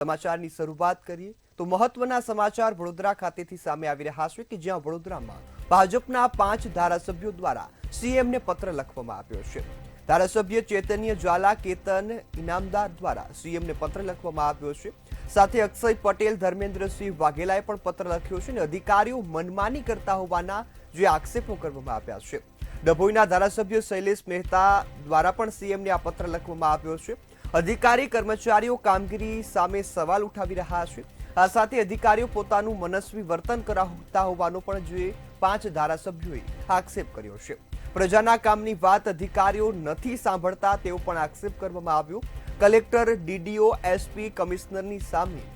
સમાચારની શરૂઆત કરીએ તો મહત્વના સમાચાર વડોદરા ખાતેથી સામે આવી રહ્યા છે કે જ્યાં વડોદરામાં ભાજપના 5 ધારાસભ્યો દ્વારા સીએમને પત્ર લખવામાં આવ્યો છે। ધારાસભ્ય ચૈતન્ય ઝાલા કેતન ઇનામદાર દ્વારા સીએમને પત્ર લખવામાં આવ્યો છે। સાથે અક્ષય પટેલ ધર્મેન્દ્રસિંહ વાઘેલાએ પણ પત્ર લખ્યો છે અને અધિકારીઓ મનમાની કરતા હોવાના જે આક્ષેપો કરવામાં આવ્યા છે। ડભોઈના ધારાસભ્ય શૈલેષ મહેતા દ્વારા પણ સીએમને આ પત્ર લખવામાં આવ્યો છે। अधिकारी कर्मचारीओ कामगीरी सामे सवाल उठावी रहा छे। आ साथे अधिकारीओ पोतानुं मनस्वी वर्तन करता होवानो पण जे 5 धारासभ्योए आक्षेप कर्यो छे। प्रजाना कामनी वात अधिकारीओ नथी सांभळता तेवो पण आक्षेप करवामां आव्यो। कलेक्टर डीडीओ एसपी कमिश्नरनी सामे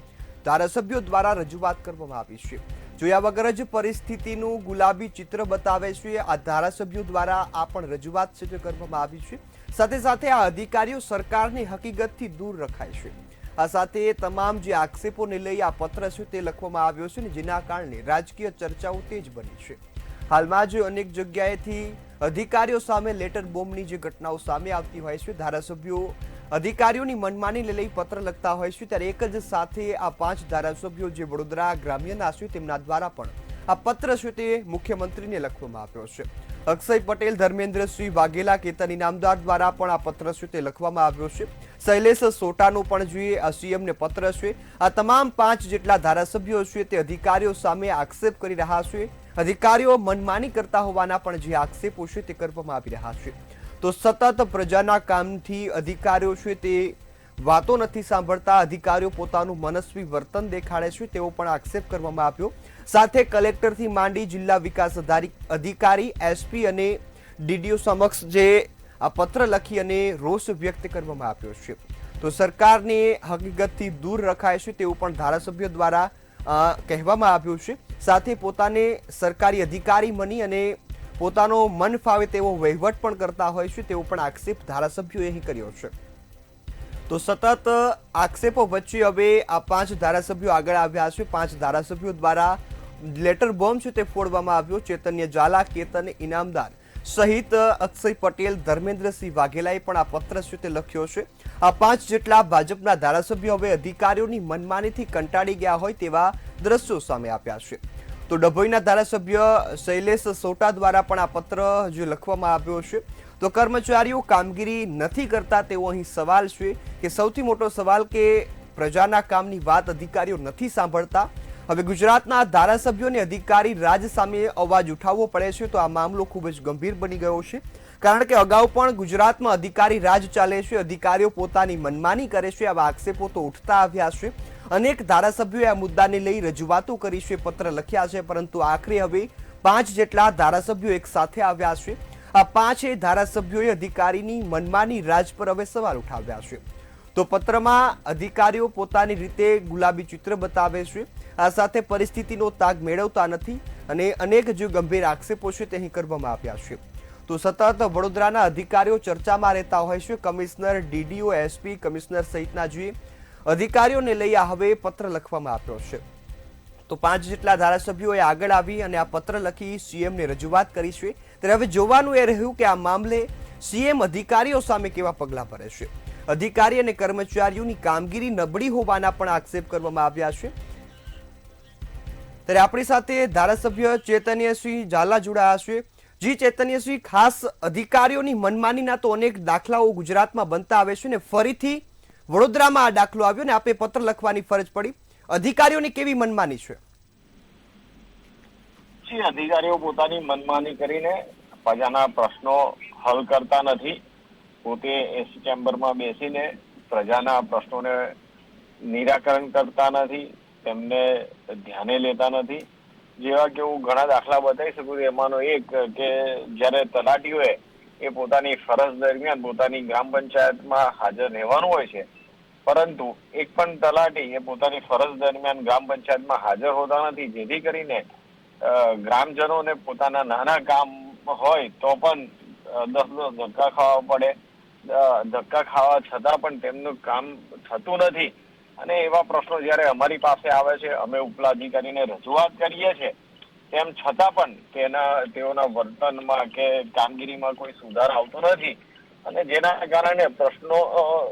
धारासभ्यो द्वारा रजूआत करवामां आवी छे। जोया वगर ज परिस्थितिनुं गुलाबी चित्र बतावे छे। आ धारासभ्यो द्वारा आ पण रजूआत छे जे करवामां आवी छे। साथे साथे आ अधिकारीओ सरकारने हकीकतथी दूर रखाय छे। आ साथे तमाम जे आक्षेपोने लई आ पत्र छे ते लखवामां આવ્યો છે ને જેના કારણે રાજકીય ચર્ચાઓ તેજ બની છે। હાલમાં જ અનેક જગ્યાએથી અધિકારીઓ સામે લેટર બોમ્બની જે ઘટનાઓ સામે આવતી હોય છે। ધારાસભ્યો અધિકારીઓની મનમાનીને લઈ પત્ર લખતા હોય છે ત્યારે એક જ સાથે આ 5 ધારાસભ્યો જે વડોદરા ગ્રામ્યના છે તેમના દ્વારા પણ આ પત્ર છે તે મુખ્યમંત્રીને લખવામાં આવ્યો છે। अक्षय पटेल धर्मेन्द्रसिंह वाघेला केतन इनामदार द्वारा पण आ पत्र छे ते लखवामां આવ્યો છે। शैलेष सोटानो पण जे आ सीएम ने पत्र छे। आ तमाम 5 जेटला धारासभ्यो छे ते अधिकारीओ सामे आक्षेप करी रह्या छे। अधिकारीओ मनमानी करता होवाना पण जे आक्षेपो छे ते करवामां आवी रह्या छे। तो सतत प्रजाना कामथी अधिकारीओ छे ते वातो नथी सांभळता, अधिकारीओ पोतानुं मनस्वी वर्तन देखाडे छे तेवो पण आक्षेप करवामां આવ્યો। साथे कलेक्टर थी मांडी जिल्ला विकास अधिकारी एसपी अने डीडीओ समक्ष जे आ पत्र लखी अने रोष व्यक्त करवामां આવ્યો છે। तो सरकारने हकीकतथी दूर रखाय छे तेवुं पण धारासभ्यो द्वारा कहेवामां આવ્યું છે। साथे पोताने सरकारी अधिकारी मनी अने पोतानो मन फावे तेवो वहीवट पण करता होय छे तेवो पण आक्षेप धारासभ्योए અહીં કર્યો છે। तो सतत आक्षेपो वच्चे हवे आ 5 धारासभ्यो आगळ આવ્યા છે। 5 धारासभ्यो द्वारा लेटर बॉम्ब छे ते फोड़वामां આવ્યો। चैतन्य झाला केतन इनामदार सहित अक्षय पटेल धर्मेन्द्रसिंह वाघेलाए पण आ पत्र छे ते लख्यो छे। आ 5 जेटला भाजपना धारासभ्यो हवे अधिकारीओनी मनमानीथी कंटाळी गया होय तेवा दृश्यो सामे आव्या छे। तो डभोईना धारासभ्य शैलेष सोटा द्वारा पण आ पत्र जे लखवामां આવ્યો છે। तो कर्मचारीओ कामगीरी नथी करता तेवो અહીં સવાલ છે કે સૌથી મોટો સવાલ કે પ્રજાના કામની વાત અધિકારીઓ નથી સાંભળતા। હવે ગુજરાતના ધારાસભ્યોને અધિકારી રાજ સામે અવાજ ઉઠાવવો પડે છે તો આ મામલો ખૂબ જ ગંભીર બની ગયો છે। કારણ કે અગાઉ પણ ગુજરાતમાં અધિકારી રાજ ચાલે છે, અધિકારીઓ પોતાની મનમાની કરે છે, આવા આક્ષેપો તો ઉઠતા આવ્યા છે। અનેક ધારાસભ્યોએ આ મુદ્દાને લઈ રજૂઆતો કરી છે, પત્ર લખ્યા છે, પરંતુ આખરે હવે 5 જેટલા ધારાસભ્યો એક સાથે આવ્યા છે। आ 5 धारासभ्योए अधिकारीनी मनमानी राज पर हवे सवाल उठाव्या छे। तो पत्रमा अधिकारीओ पोतानी रीते गुलाबी चित्र बतावे छे। आ साथे परिस्थितिनो ताग मेळवता नथी अने अनेक जे गंभीर आक्षेपो छे ते અહીં કરવામાં આવ્યા છે। तो सतत वडोदराना अधिकारीओ चर्चामां રહેતા હોય છે। कमिश्नर डीडीओ एसपी कमिश्नर सहितना जे अधिकारीओने लई आ हवे पत्र लखवामां આવ્યો છે। तो 5 જેટલા ધારાસભ્યોએ આગળ આવી અને આ પત્ર લખી સીએમ ને રજૂઆત કરી છે। ત્યારે હવે જોવાનું એ રહ્યું કે આ મામલે સીએમ અધિકારીઓ સામે કેવા પગલાં ભરે છે। અધિકારી અને કર્મચારીઓની કામગીરી નબળી હોવાના પણ આક્ષેપ કરવામાં આવ્યા છે। ત્યારે આપણી સાથે ધારાસભ્ય ચૈતન્યસિંહ ઝાલા જોડાયા છે। જી ચૈતન્યસિંહ, ખાસ અધિકારીઓની મનમાનીના તો અનેક દાખલાઓ ગુજરાતમાં બનતા આવે છે ને ફરીથી વડોદરામાં આ દાખલો આવ્યો ને આપે પત્ર લખવાની ફરજ પડી। अधिकारीओनी केवी मनमानी छे? अधिकारीओ पोतानी मनमानी करीने प्रजाना प्रश्नो हल करता नथी। पोते एसी चेम्बरमां बेसीने प्रजाना प्रश्नोने निराकरण करता नथी, तेमने ध्याने लेता नथी। जेवा के हूँ घणा दाखला बतावी शकું। एमांनो एक के ज्यारे तलाटीओए ए पोतानी फरज दरमियान पोतानी ग्राम पंचायतमां हाजर रहेवानुं होय छे, परंतु एक पण तलाटी ए पोतानी फरज दरमियान ग्राम पंचायतमां हाजर होता नथी, जेथी करीने ग्रामजनोने पोताना नाना काम होय तो पण 10 धक्का खावा पड़े। धक्का खावा छतां पण तेमनुं काम थતું નથી અને એવા પ્રશ્નો જ્યારે અમારી પાસે આવે છે, અમે ઉપલા અધિકારીને રજૂઆત કરીએ છીએ, તેમ છતાં પણ તેઓના વર્તનમાં કે કામગીરીમાં કોઈ સુધાર આવતો નથી અને જેના કારણે પ્રશ્નો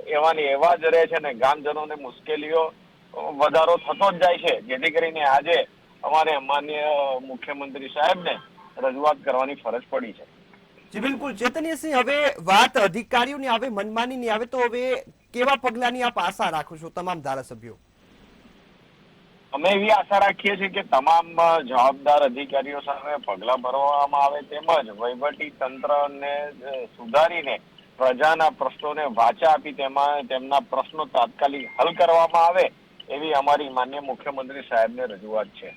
એવા ને એવા જ રહે છે ને ગ્રામજનોને મુશ્કેલીઓ વધારો થતો જ જાય છે, જેથી કરીને આજે અમારે માનનીય મુખ્યમંત્રી સાહેબને રજૂઆત કરવાની ફરજ પડી છે. જી બિલકુલ ચેતનસિંહ, હવે વાત અધિકારીઓની આવે, મનમાનીની આવે, તો હવે કેવા પગલાની આપ આશા રાખો છો તમામ ધારાસભ્યો? અમે એવી આશા રાખીએ છીએ કે તમામ જવાબદાર અધિકારીઓ સામે પગલાં ભરવામાં આવે, તેમજ વહીવટી તંત્રને સુધારીને પ્રજાના પ્રશ્નોને વાચા આપી તેમના પ્રશ્નો તાત્કાલિક હલ કરવામાં આવે, એવી અમારી માનનીય મુખ્યમંત્રી સાહેબને રજૂઆત છે.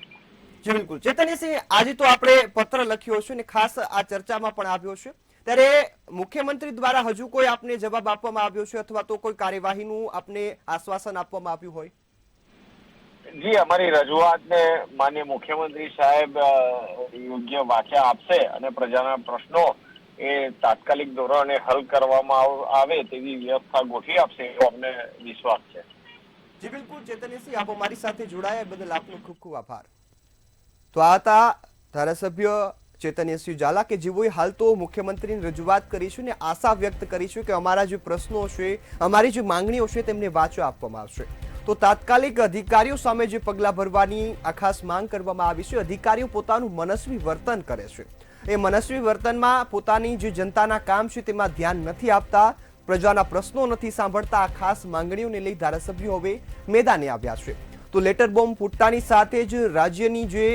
જી બિલકુલ ચેતનસિંહ, આજે તો આપણે પત્ર લખ્યો છે ને ખાસ આ ચર્ચામાં પણ આવ્યો છે, ત્યારે મુખ્યમંત્રી દ્વારા હજુ કોઈ આપને જવાબ આપવામાં આવ્યો છે અથવા તો કોઈ કાર્યવાહીનું આપને આશ્વાસન આપવામાં આવ્યું હોય? જી, અમારી રજૂઆતને માનનીય મુખ્યમંત્રી સાહેબ યોગ્ય વાચા આપશે અને પ્રજાના પ્રશ્નો એ તાત્કાલિક ધોરણે હલ કરવામાં આવે તેવી વ્યવસ્થા ગોઠવી આપશે એવો અમને વિશ્વાસ છે. જી બિલકુલ ચેતનસિંહ, આપ અમારી સાથે જોડાયા બદલ આપનો ખૂબ ખૂબ આભાર. તો આ હતા ધારાસભ્ય ચેતનસિંહ ઝાલા કે જેઓએ હાલ તો મુખ્યમંત્રીની રજૂઆત કરી છે ને આશા વ્યક્ત કરી છે કે અમારા જે પ્રશ્નો છે, અમારી જે માંગણીઓ છે તેમને વાચો આપવામાં આવશે. તો તાત્કાલિક અધિકારીઓ સામે જે પગલાં ભરવાની આ ખાસ માંગ કરવામાં આવી છે. અધિકારીઓ પોતાનું મનસ્વી વર્તન કરે છે, એ મનસ્વી વર્તનમાં પોતાની જે જનતાના કામ છે તેમાં ધ્યાન નથી આપતા, પ્રજાના પ્રશ્નો નથી સાંભળતા. આ ખાસ માંગણીઓને લઈ ધારાસભ્યો હવે મેદાને આવ્યા છે. તો લેટર બોમ્બ ફૂટતાની સાથે જ રાજ્યની જે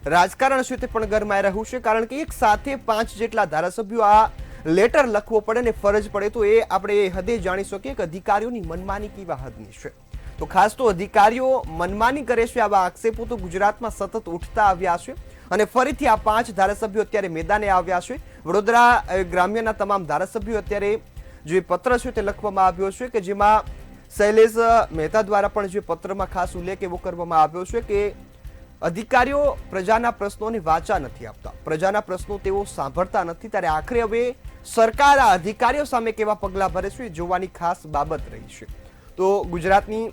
રાજકારણ છે તે પણ ગરમાઈ રહ્યું છે, કારણ કે એક સાથે 5 જેટલા ધારાસભ્યો આ લેટર લખવો પડે ને ફરજ પડે તો એ આપણે એ હદે જાણી શકીએ કે અધિકારીઓની મનમાની કેવા હદની છે. તો ખાસ તો અધિકારીઓ મનમાની કરે છે, આવા આક્ષેપો તો ગુજરાતમાં સતત ઉઠતા આવ્યા છે અને ફરીથી આ 5 ધારાસભ્યો અત્યારે મેદાને આવ્યા છે. વડોદરા ગ્રામ્યના તમામ ધારાસભ્યો અત્યારે જે પત્ર છે તે લખવામાં આવ્યો છે કે જેમાં શૈલેષ મહેતા દ્વારા પણ જે પત્રમાં ખાસ ઉલ્લેખ એવો કરવામાં આવ્યો છે કે અધિકારીઓ પ્રજાના પ્રશ્નોને વાચા નથી આપતા, પ્રજાના પ્રશ્નો તેઓ સાંભળતા નથી. ત્યારે આખરે હવે સરકાર આ અધિકારીઓ સામે કેવા પગલાં ભરે છે જોવાની ખાસ બાબત રહી છે. તો ગુજરાતની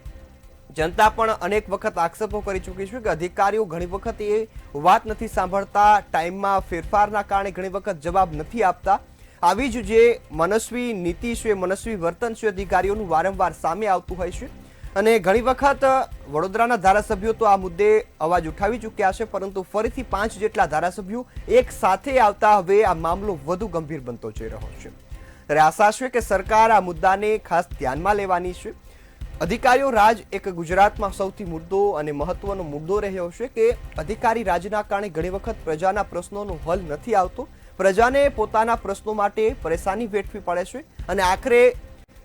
જનતા પણ અનેક વખત આક્ષેપો કરી ચૂકી છે કે અધિકારીઓ ઘણી વખત એ વાત નથી સાંભળતા, ટાઈમમાં ફેરફારના કારણે ઘણી વખત જવાબ નથી આપતા. આવી જ જે મનસ્વી નીતિ છે, મનસ્વી વર્તન છે અધિકારીઓનું વારંવાર સામે આવતું હોય છે અને ઘણી વખત વડોદરાના ધારાસભ્યો તો આ મુદ્દે અવાજ ઉઠાવી ચૂક્યા છે, પરંતુ ફરીથી 5 જેટલા ધારાસભ્યો એક સાથે આવતા હવે આ મામલો વધુ ગંભીર બનતો જઈ રહ્યો છે. ત્યારે આશા છે કે સરકાર આ મુદ્દાને ખાસ ધ્યાનમાં લેવાની છે. અધિકારીઓ રાજ એક ગુજરાતમાં સૌથી મુદ્દો અને મહત્વનો મુદ્દો રહ્યો છે કે અધિકારી રાજના કારણે ઘણી વખત પ્રજાના પ્રશ્નોનો હલ નથી આવતો, પ્રજાને પોતાના પ્રશ્નો માટે પરેશાની વેઠવી પડે છે અને આખરે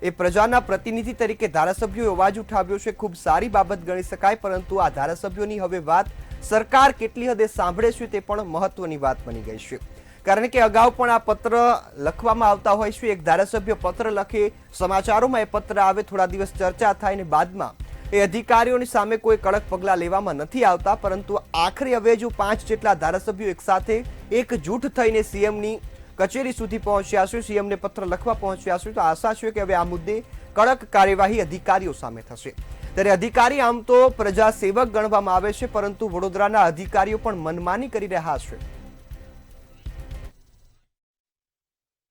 એ પ્રજાના પ્રતિનિધિ તરીકે ધારાસભ્યોએ અવાજ ઉઠાવ્યો છે, ખૂબ સારી બાબત ગણી શકાય. પરંતુ આ ધારાસભ્યોની હવે વાત સરકાર કેટલી હદે સાંભળે છે તે પણ મહત્વની વાત બની ગઈ છે, કારણ કે અગાઉ પણ આ પત્ર લખવામાં આવતા હોય છે. એક ધારાસભ્ય પત્ર લખે, સમાચારોમાં એ પત્ર આવે, થોડા દિવસ ચર્ચા થાય ને બાદમાં એ અધિકારીઓની સામે કોઈ કડક પગલાં લેવામાં નથી આવતા. પરંતુ આખરે હવે જો 5 જેટલા ધારાસભ્યો એક સાથે એકજૂટ થઈને સીએમની કચેરી સુધી પહોંચ્યા છે, સીએમને પત્ર લખવા પહોંચ્યા છે, તો આશા છે કે હવે આ મુદ્દે કડક કાર્યવાહી અધિકારીઓ સામે થશે. ત્યારે અધિકારી આમ તો પ્રજા સેવક ગણવામાં આવે છે, પરંતુ વડોદરાના અધિકારીઓ પણ મનમાની કરી રહ્યા છે.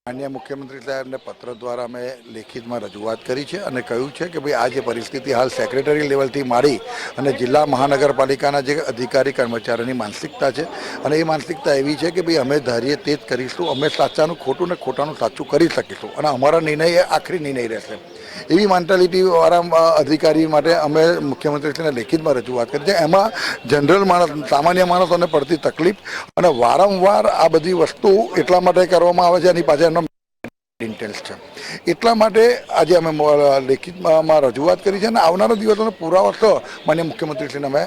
માનનીય મુખ્યમંત્રી સાહેબને પત્ર દ્વારા અમે લેખિતમાં રજૂઆત કરી છે અને કહ્યું છે કે ભાઈ આ જે પરિસ્થિતિ હાલ સેક્રેટરી લેવલથી માંડી અને જિલ્લા મહાનગરપાલિકાના જે અધિકારી કર્મચારીઓની માનસિકતા છે અને એ માનસિકતા એવી છે કે ભાઈ અમે ધારીએ તે જ કરીશું, અમે સાચાનું ખોટું ને ખોટાનું સાચું કરી શકીશું અને અમારા નિર્ણય એ આખરી નિર્ણય રહેશે. એવી મેન્ટાલિટી વાળા અધિકારી માટે અમે મુખ્યમંત્રીશ્રીને લેખિતમાં રજૂઆત કરી છે. એમાં જનરલ માણસ, સામાન્ય માણસોને પડતી તકલીફ અને વારંવાર આ બધી વસ્તુ એટલા માટે કરવામાં આવે છે એની પાછળ એમનો ઇન્ટેન્સ છે. એટલા માટે આજે અમે લેખિતમાં રજૂઆત કરી છે અને આવનારા દિવસોનો પુરાવા માન્ય મુખ્યમંત્રીશ્રીને અમે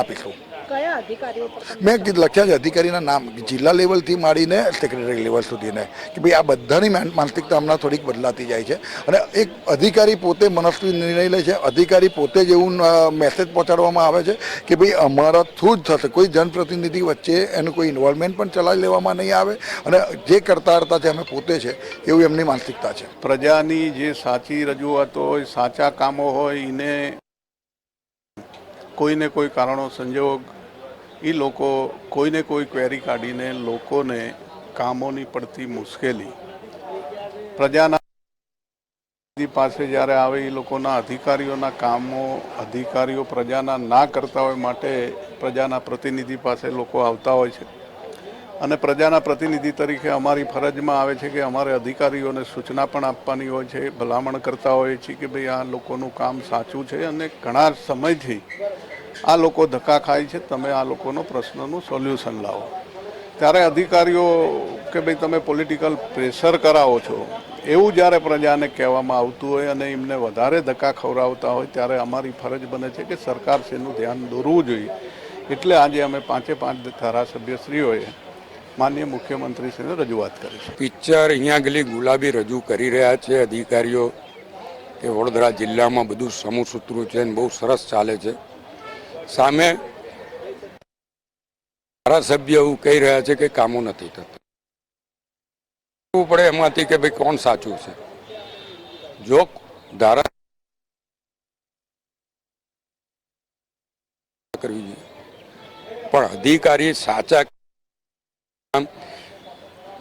આપીશું. કયા અધિકારીઓ મેં લખ્યા છે અધિકારીના નામ, જિલ્લા લેવલથી માંડીને સેક્રેટરી લેવલ સુધીને, કે ભાઈ આ બધાની માનસિકતા હમણાં થોડીક બદલાતી જાય છે અને એક અધિકારી પોતે મનસ્વી નિર્ણય લે છે. અધિકારી પોતે જ એવું મેસેજ પહોંચાડવામાં આવે છે કે ભાઈ અમારા થ્રુ જ થશે, કોઈ જનપ્રતિનિધિ વચ્ચે એનું કોઈ ઇન્વોલ્વમેન્ટ પણ ચલાવી લેવામાં નહીં આવે અને જે કરતા હરતા છે અમે પોતે છે એવું એમની માનસિકતા છે. પ્રજાની જે સાચી રજૂઆતો હોય, સાચા કામો હોય, એને કોઈને કોઈ કારણો સંજોગ એ લોકો કોઈને કોઈ ક્વેરી કાઢીને લોકોને કામોની પડતી મુશ્કેલી, પ્રજાના પાસે જ્યારે આવે એ લોકોના અધિકારીઓના કામો અધિકારીઓ પ્રજાના ના કરતા હોય માટે પ્રજાના પ્રતિનિધિ પાસે લોકો આવતા હોય છે અને પ્રજાના પ્રતિનિધિ તરીકે અમારી ફરજમાં આવે છે કે અમારે અધિકારીઓને સૂચના પણ આપવાની હોય છે, ભલામણ કરતા હોઈએ છીએ કે ભાઈ આ લોકોનું કામ સાચું છે અને ઘણા સમયથી આ લોકો ધક્કા ખાય છે, તમે આ લોકોનો પ્રશ્નનું સોલ્યુશન લાવો. ત્યારે અધિકારીઓ કે ભાઈ તમે પોલિટિકલ પ્રેશર કરાવો છો એવું જ્યારે પ્રજાને કહેવામાં આવતું હોય અને એમને વધારે ધક્કા ખવડાવતા હોય ત્યારે અમારી ફરજ બને છે કે સરકારશ્રીનું ધ્યાન દોરવું જોઈએ. એટલે આજે અમે 5 ધારાસભ્યશ્રીઓએ માનનીય મુખ્યમંત્રીશ્રીને રજૂઆત કરી છે. પિક્ચર અહીંયા આગળ ગુલાબી રજૂ કરી રહ્યા છે અધિકારીઓ કે વડોદરા જિલ્લામાં બધું સમૂહસૂત્રું છે અને બહુ સરસ ચાલે છે. સામે ધારાસભ્ય એવું કહી રહ્યા છે કે કામો નથી થતા. પડે એમાંથી કે ભાઈ કોણ સાચું છે. જો ધારા કરવી જોઈએ પણ અધિકારી સાચા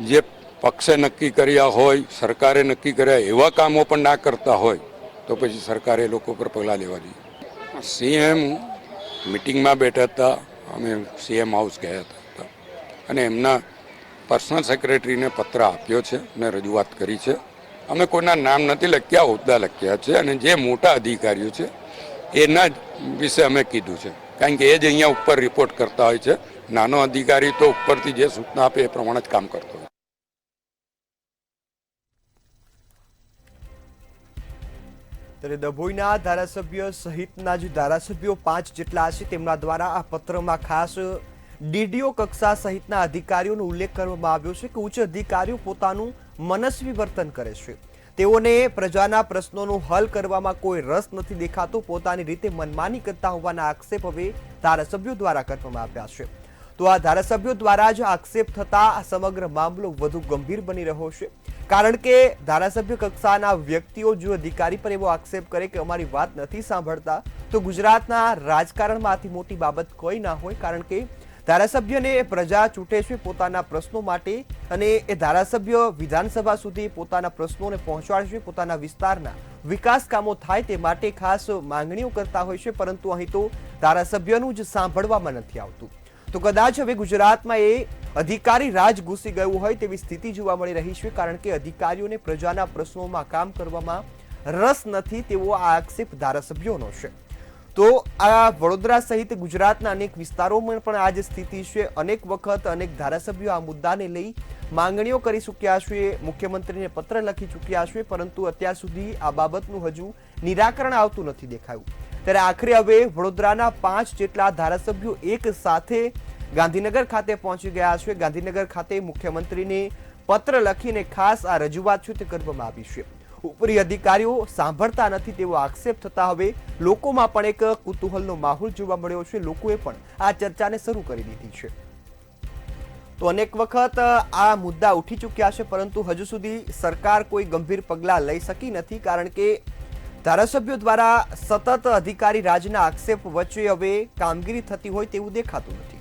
જે પક્ષે નક્કી કર્યા હોય, સરકારે નક્કી કર્યા એવા કામો પણ ના કરતા હોય તો પછી સરકારે લોકો પર પગલાં લેવા જોઈએ. સીએમ મિટિંગમાં બેઠા હતા, અમે સીએમ હાઉસ ગયા હતા અને એમના પર્સનલ સેક્રેટરીને પત્ર આપ્યો છે અને રજૂઆત કરી છે. અમે કોઈના નામ નથી લખ્યા, હોદ્દા લખ્યા છે અને જે મોટા અધિકારીઓ છે એના વિશે અમે કીધું છે, કારણ કે એ જ અહીંયા ઉપર રિપોર્ટ કરતા હોય છે. નાનો અધિકારી તો ઉપરથી જે સૂચના આપે એ પ્રમાણે જ કામ કરતો હોય. ત્યારે ડભોઈના ધારાસભ્ય સહિતના જે ધારાસભ્યો 5 જેટલા છે તેમના દ્વારા આ પત્રમાં ખાસ ડીડીઓ કક્ષા સહિતના અધિકારીઓનો ઉલ્લેખ કરવામાં આવ્યો છે કે ઉચ્ચ અધિકારીઓ પોતાનું મનસ્વી વર્તન કરે છે. તેઓને પ્રજાના પ્રશ્નોનું હલ કરવામાં કોઈ રસ નથી દેખાતો, પોતાની રીતે મનમાની કરતા હોવાના આક્ષેપ હવે ધારાસભ્યો દ્વારા કરવામાં આવ્યા છે. તો આ ધારાસભ્યો દ્વારા જ આક્ષેપ થતા સમગ્ર મામલો વધુ ગંભીર બની રહ્યો છે, કારણ કે ધારાસભ્ય કક્ષાના વ્યક્તિઓ જો અધિકારી પર એવો આક્ષેપ કરે કે અમારી વાત નથી સાંભળતા તો ગુજરાતના રાજકારણમાંથી મોટી બાબત કોઈ ના હોય, કારણ કે ધારાસભ્યને પ્રજા ચૂંટે છે પોતાના પ્રશ્નો માટે અને એ ધારાસભ્ય વિધાનસભા સુધી પોતાના પ્રશ્નોને પહોંચાડશે, પોતાના વિસ્તારના વિકાસ કામો થાય તે માટે ખાસ માંગણીઓ કરતા હોય છે, પરંતુ અહીં તો ધારાસભ્યનું જ સાંભળવામાં નથી આવતું. તો કદાચ હવે ગુજરાતમાં એ અધિકારી રાજ ઘૂસી ગયું હોય તેવી સ્થિતિ જોવા મળી રહી છે, કારણ કે અધિકારીઓને પ્રજાના પ્રશ્નોમાં કામ કરવામાં રસ નથી તેવો આ આક્ષેપ ધારાસભ્યોનો છે. તો આ વડોદરા સહિત ગુજરાતના અનેક વિસ્તારોમાં પણ આ જ સ્થિતિ છે. અનેક વખત અનેક ધારાસભ્યો આ મુદ્દાને લઈ માંગણીઓ કરી ચૂક્યા છે, મુખ્યમંત્રીને પત્ર લખી ચૂક્યા છે, પરંતુ અત્યાર સુધી આ બાબતનું હજુ નિરાકરણ આવતું નથી દેખાયું. ત્યારે આખરે હવે વડોદરાના 5 જેટલા ધારાસભ્યો એક સાથે ગાંધીનગર ખાતે પહોંચી ગયા છે. ગાંધીનગર ખાતે મુખ્યમંત્રીને પત્ર લખીને ખાસ આ રજૂઆત છે તે કરવામાં આવી છે. ઉપરી અધિકારીઓ સાંભળતા નથી તેવો આક્ષેપ થતા હવે લોકોમાં પણ એક કુતૂહલનો માહોલ જોવા મળ્યો છે. લોકોએ પણ આ ચર્ચાને શરૂ કરી દીધી છે. તો અનેક વખત આ મુદ્દા ઉઠી ચૂક્યા છે, પરંતુ હજુ સુધી સરકાર કોઈ ગંભીર પગલાં લઈ શકી નથી, કારણ કે ધારાસભ્યો દ્વારા સતત અધિકારી રાજના આક્ષેપ વચ્ચે હવે કામગીરી થતી હોય તેવું દેખાતું નથી.